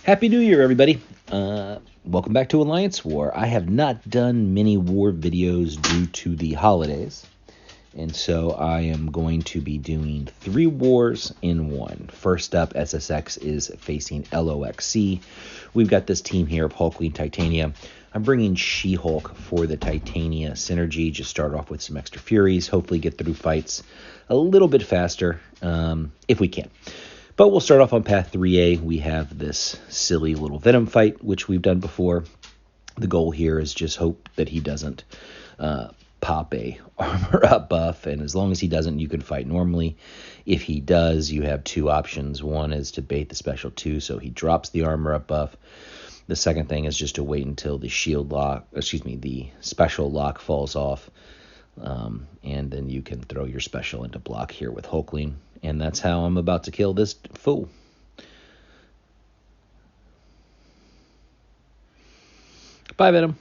Happy New Year, everybody. Welcome back to Alliance War. I have not done many war videos due to the holidays, and so I am going to be doing 3 wars in one. First up, SSX is facing LOXC. We've got this team here of Hulkling Titania. I'm bringing She-Hulk for the Titania synergy. Just start off with some extra Furies, hopefully get through fights a little bit faster if we can. But we'll start off on path 3A. We have this silly little Venom fight, which we've done before. The goal here is just hope that he doesn't pop a armor up buff, and as long as he doesn't, you can fight normally. If he does, you have 2 options. One is to bait the special 2, so he drops the armor up buff. The second thing is just to wait until the the special lock falls off, and then you can throw your special into block here with Hulkling. And that's how I'm about to kill this fool. Bye, Venom.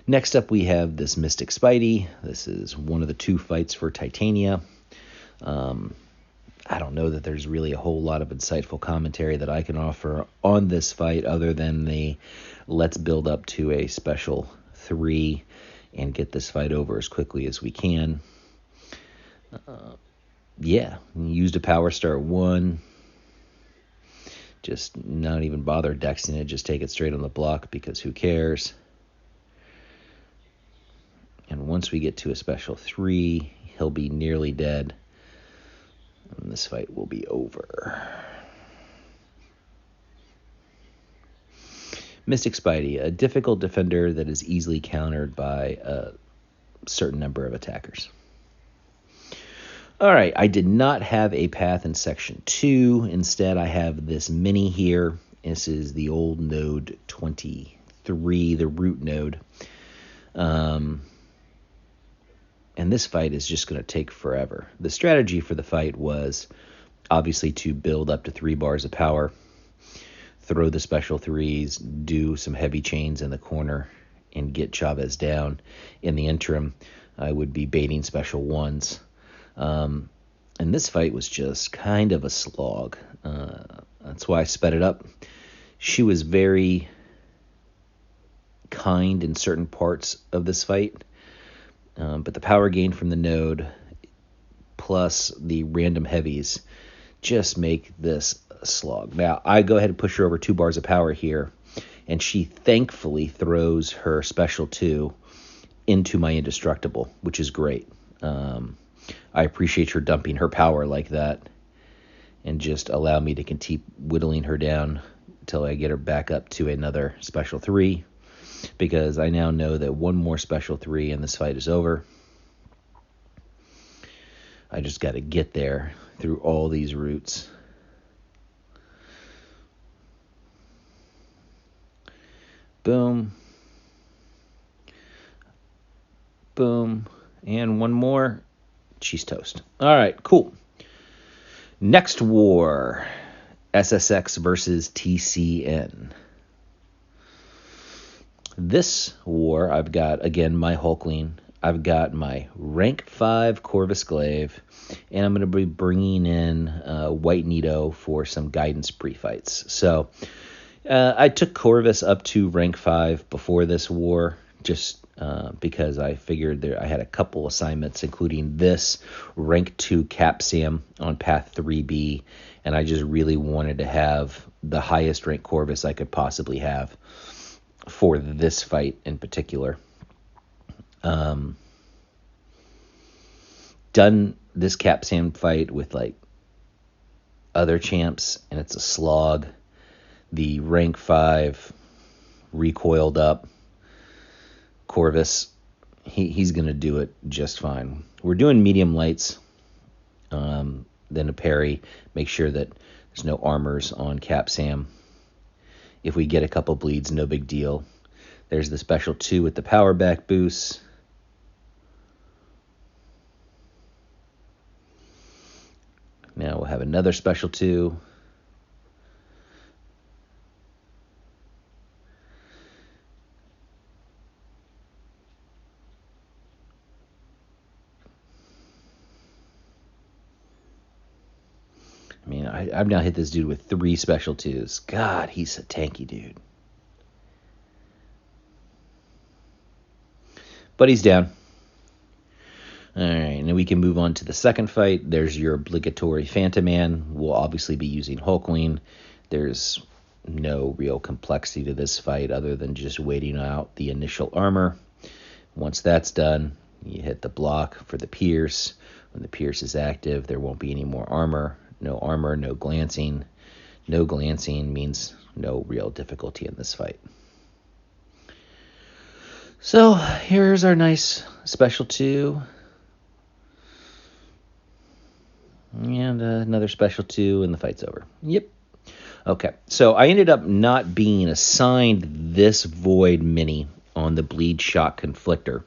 Next up, we have this Mystic Spidey. This is one of the 2 fights for Titania. I don't know that there's really a whole lot of insightful commentary that I can offer on this fight other than the let's build up to a special 3 and get this fight over as quickly as we can. Yeah, used a power start 1. Just not even bother dexing it, just take it straight on the block because who cares? And once we get to a special 3, he'll be nearly dead. And this fight will be over. Mystic Spidey, a difficult defender that is easily countered by a certain number of attackers. All right, I did not have a path in section 2. Instead, I have this mini here. This is the old node 23, the root node. And this fight is just going to take forever. The strategy for the fight was obviously to build up to 3 bars of power, throw the special 3s, do some heavy chains in the corner, and get Chavez down. In the interim, I would be baiting special 1s. And this fight was just kind of a slog. That's why I sped it up. She was very kind in certain parts of this fight. But the power gain from the node plus the random heavies just make this a slog. Now, I go ahead and push her over 2 bars of power here, and she thankfully throws her special 2 into my indestructible, which is great. I appreciate her dumping her power like that and just allow me to keep whittling her down until I get her back up to another special 3, because I now know that 1 more special 3 and this fight is over. I just got to get there through all these routes. Boom. Boom. And 1 more. She's toast. All right, cool. Next war, SSX versus TCN. This war, I've got, again, my Hulkling. I've got my rank 5 Corvus Glaive, and I'm going to be bringing in White Nito for some guidance pre-fights. So I took Corvus up to rank 5 before this war, just because I figured I had a couple assignments, including this rank 2 Cap Sam on path 3B, and I just really wanted to have the highest rank Corvus I could possibly have for this fight in particular. Done this Cap Sam fight with like other champs, and it's a slog. The rank 5 recoiled up Corvus, he's going to do it just fine. We're doing medium lights, then a parry. Make sure that there's no armors on Cap Sam. If we get a couple bleeds, no big deal. There's the special 2 with the power back boost. Now we'll have another special 2. I've now hit this dude with 3 special 2s. God, he's a tanky dude. But he's down. All right, and then we can move on to the second fight. There's your obligatory Phantom Man. We'll obviously be using Hulkling. There's no real complexity to this fight other than just waiting out the initial armor. Once that's done, you hit the block for the pierce. When the pierce is active, there won't be any more armor. No armor, no glancing. No glancing means no real difficulty in this fight. So here's our nice special 2. And another special 2, and the fight's over. Yep. Okay, so I ended up not being assigned this Void Mini on the Bleed Shock Conflictor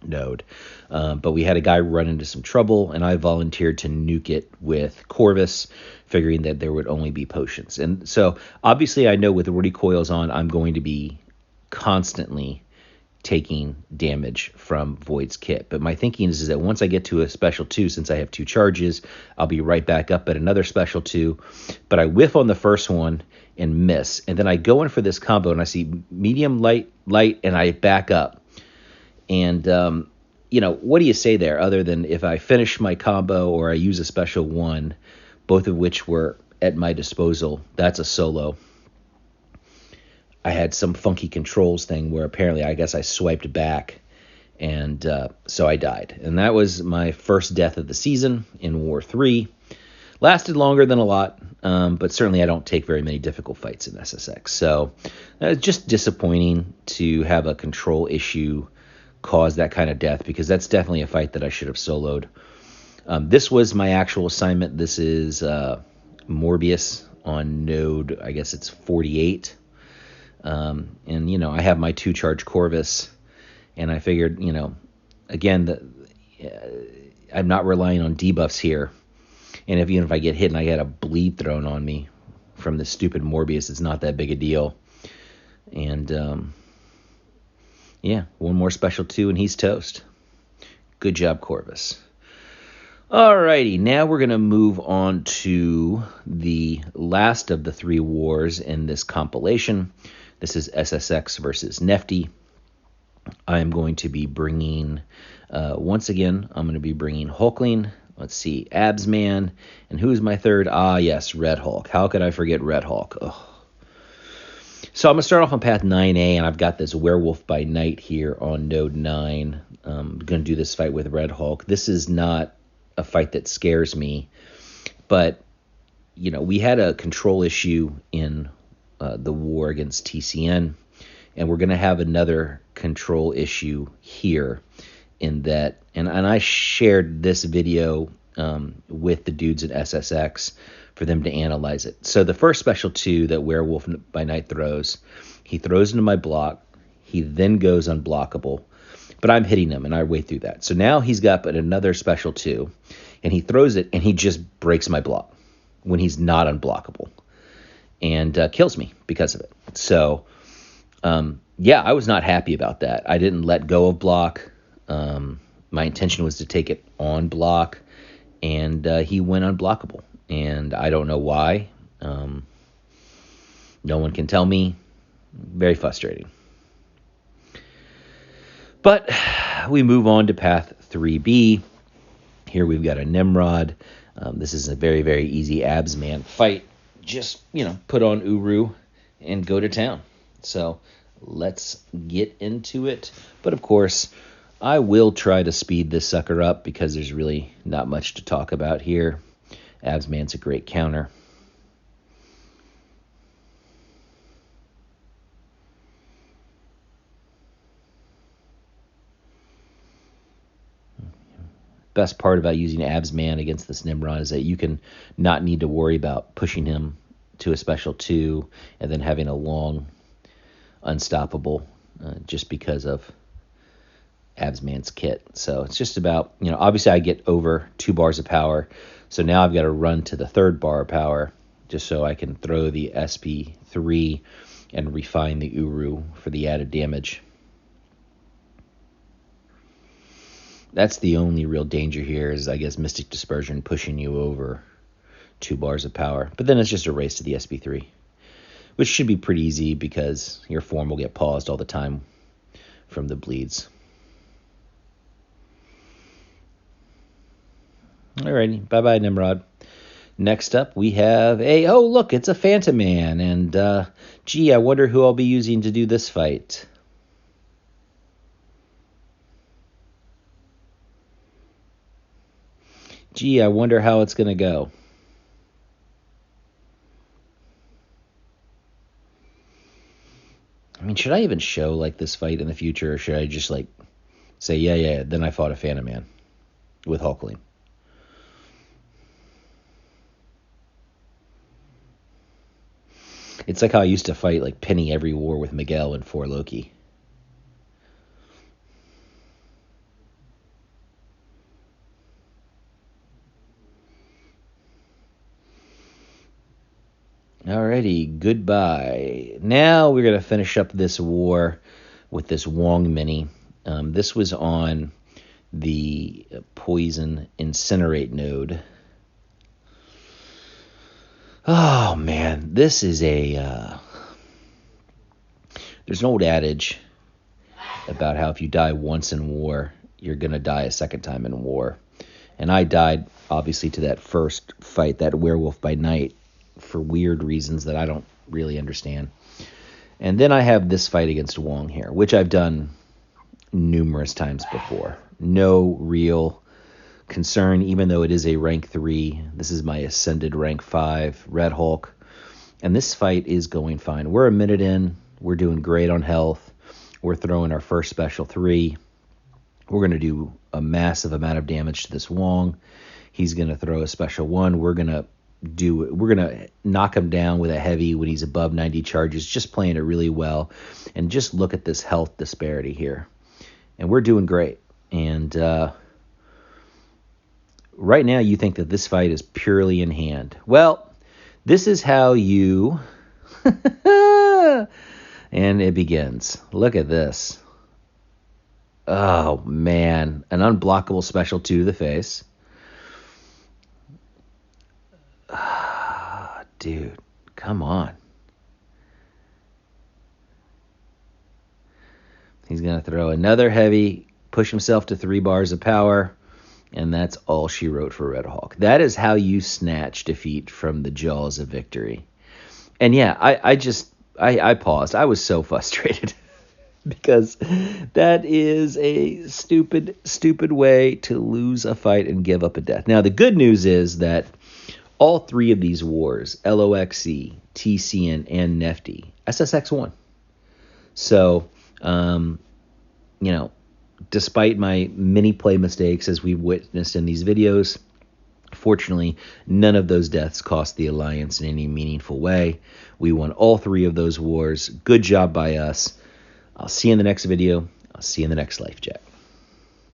node. But we had a guy run into some trouble, and I volunteered to nuke it with Corvus, figuring that there would only be potions. And so, obviously, I know with the recoils on, I'm going to be constantly taking damage from Void's kit. But my thinking is that once I get to a special 2, since I have 2 charges, I'll be right back up at another special 2. But I whiff on the first one and miss. And then I go in for this combo, and I see medium, light, and I back up. And, what do you say there other than if I finish my combo or I use a special 1, both of which were at my disposal, that's a solo. I had some funky controls thing where apparently I guess I swiped back, and so I died. And that was my first death of the season in War 3. Lasted longer than a lot, but certainly I don't take very many difficult fights in SSX. So just disappointing to have a control issue cause that kind of death, because that's definitely a fight that I should have soloed. This was my actual assignment. This is Morbius on node, I guess it's 48. And, I have my 2-charge Corvus, and I figured, again, I'm not relying on debuffs here. And even if I get hit and I get a bleed thrown on me from this stupid Morbius, it's not that big a deal. And, one more special 2 and he's toast. Good job, Corvus. Alrighty, now we're going to move on to the last of the 3 wars in this compilation. This is SSX versus Nefty. I am going to be bringing, once again, I'm going to be bringing Hulkling. Let's see, Absman. And who is my third? Ah, yes, Red Hulk. How could I forget Red Hulk? Ugh. So I'm going to start off on path 9A, and I've got this Werewolf by Night here on node 9. I'm going to do this fight with Red Hulk. This is not a fight that scares me, but, we had a control issue in the war against TCN, and we're going to have another control issue here in that, and I shared this video with the dudes at SSX for them to analyze it. So the first special 2 that Werewolf by Night throws, he throws into my block, he then goes unblockable, but I'm hitting him, and I wait through that. So now he's got another special 2, and he throws it, and he just breaks my block when he's not unblockable, and kills me because of it. So, I was not happy about that. I didn't let go of block. My intention was to take it on block, and he went unblockable, and I don't know why. No one can tell me. Very frustrating. But we move on to path 3B. Here we've got a Nimrod. This is a very, very easy Absman fight. Just, put on Uru and go to town. So let's get into it. But of course, I will try to speed this sucker up because there's really not much to talk about here. Absman's a great counter. Best part about using Absman against this Nimrod is that you can not need to worry about pushing him to a special 2 and then having a long unstoppable just because of Absman's kit. So it's just about, obviously I get over 2 bars of power. So now I've got to run to the 3rd bar of power just so I can throw the SP3 and refine the Uru for the added damage. That's the only real danger here is, I guess, Mystic Dispersion pushing you over 2 bars of power. But then it's just a race to the SB3, which should be pretty easy because your form will get paused all the time from the bleeds. Alrighty, bye-bye, Nimrod. Next up, we have oh, look, it's a Phantom Man, and, gee, I wonder who I'll be using to do this fight. Gee, I wonder how it's going to go. I mean, should I even show, like, this fight in the future, or should I just, like, say, yeah, then I fought a Phantom Man with Hulkling? It's like how I used to fight, like, Penny every war with Miguel and 4 Loki. Alrighty, goodbye. Now we're going to finish up this war with this Wong Mini. This was on the Poison Incinerate node. Oh, man, this is there's an old adage about how if you die once in war, you're going to die a second time in war. And I died, obviously, to that first fight, that Werewolf by Night, for weird reasons that I don't really understand. And then I have this fight against Wong here, which I've done numerous times before. No real concern, even though it is a rank 3. This is my ascended rank 5 Red Hulk, and this fight is going fine. We're a minute in. We're doing great on health. We're throwing our first special 3. We're going to do a massive amount of damage to this Wong. He's going to throw a special 1. We're going to knock him down with a heavy when he's above 90 charges, just playing it really well. And just look at this health disparity here. And we're doing great. And right now you think that this fight is purely in hand. Well, this is how you... And it begins. Look at this. Oh, man. An unblockable special 2 to the face. Dude, come on. He's going to throw another heavy, push himself to 3 bars of power, and that's all she wrote for Red Hulk. That is how you snatch defeat from the jaws of victory. And yeah, I paused. I was so frustrated because that is a stupid way to lose a fight and give up a death. Now, the good news is that all 3 of these wars, LOXC, TCN, and Nefty, SSX won. So, despite my many play mistakes as we've witnessed in these videos, fortunately, none of those deaths cost the Alliance in any meaningful way. We won all 3 of those wars. Good job by us. I'll see you in the next video. I'll see you in the next Life Chat.